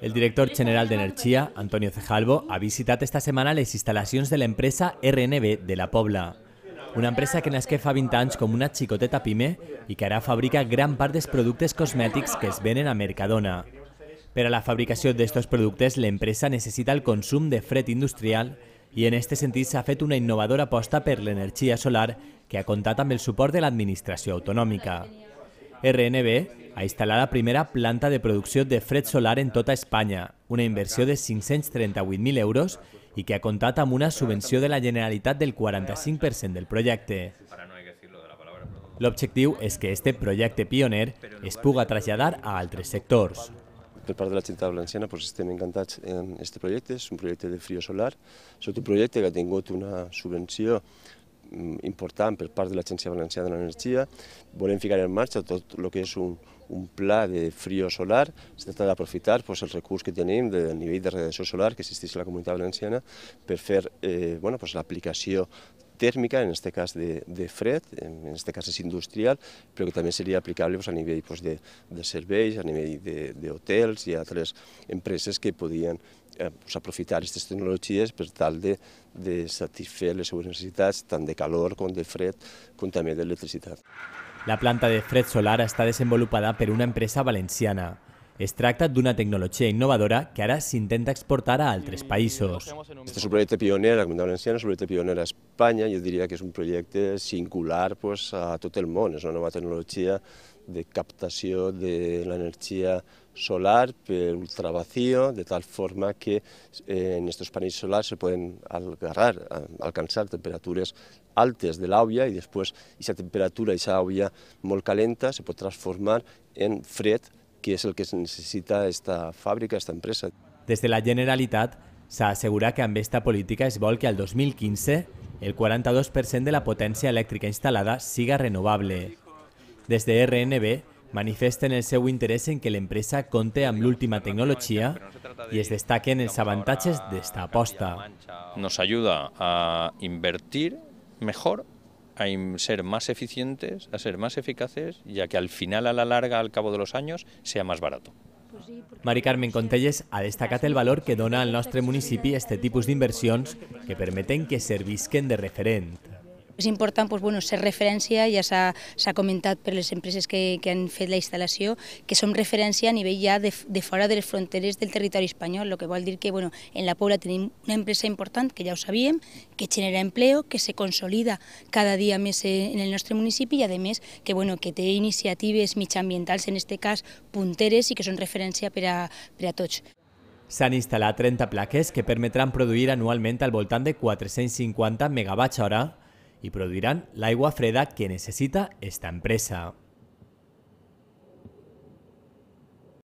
El director general d'Energia, Antonio Cejalvo, ha visitat esta setmana les instal·lacions de l'empresa RNB de la Pobla. Una empresa que nasqué fa 20 anys com una xicoteta pime i que ara fabrica gran part dels productes cosmètics que es venen a Mercadona. Per a la fabricació d'estos productes, l'empresa necessita el consum de fred industrial i en este sentit s'ha fet una innovadora aposta per l'energia solar que ha comptat amb el suport de l'administració autonòmica. RNB ha instal·lat la primera planta de producció de fred solar en tota Espanya, una inversió de 538.000 euros i que ha comptat amb una subvenció de la Generalitat del 45% del projecte. L'objectiu és que este projecte pioner es puga traslladar a altres sectors. Per part de la Generalitat Valenciana estem encantats en aquest projecte, és un projecte de frio solar, és un projecte que ha tingut una subvenció important per part de l'Agència Valenciana de l'Energia. Volem ficar en marxa tot el que és un pla de frio solar. Es tracta d'aprofitar el recurs que tenim del nivell de radiació solar que existeix a la Comunitat Valenciana per fer l'aplicació tèrmica, en aquest cas de fred, en aquest cas és industrial, però que també seria aplicable a nivell de serveis, a nivell d'hotels i altres empreses que podien aprofitar aquestes tecnologies per tal de satisfer les seves necessitats tant de calor com de fred com també d'electricitat. La planta de fred solar està desenvolupada per una empresa valenciana. Es tracta d'una tecnologia innovadora que ara s'intenta exportar a altres països. Este és un projecte pioner a la Comunitat Valenciana, és un projecte pioner a Espanya, jo diria que és un projecte singular a tot el món, és una nova tecnologia de captació de l'energia solar per ultravacío, de tal forma que en estos panells solars se poden alcançar temperatures altes de l'àuia i després aquesta temperatura, aquesta àuia molt calenta, se pot transformar en fred, que és el que necessita aquesta fàbrica, aquesta empresa. Des de la Generalitat s'ha assegurat que amb aquesta política es vol que al 2015 el 42% de la potència elèctrica instal·lada siga renovable. Des de RNB manifesten el seu interès en que l'empresa compte amb l'última tecnologia i es destaquen els avantatges d'esta aposta. Nos ayuda a invertir mejor, a ser más eficientes, a ser más eficaces y a que al final, a la larga, al cabo de los años, sea más barato. Mari Carmen Contelles ha destacat el valor que dona al nostre municipi este tipus d'inversions que permeten que servisquen de referent. És important ser referència, ja s'ha comentat per les empreses que han fet la instal·lació, que som referència a nivell ja de fora de les fronteres del territori espanyol, el que vol dir que en la Pobla tenim una empresa important, que ja ho sabíem, que genera empleo, que se consolida cada dia més en el nostre municipi i a més que té iniciatives mitjaambientals, en aquest cas punteres i que són referència per a tots. S'han instal·lat 30 plaques que permetran produir anualment al voltant de 450 megawatts hora i produiran l'aigua freda que necessita esta empresa.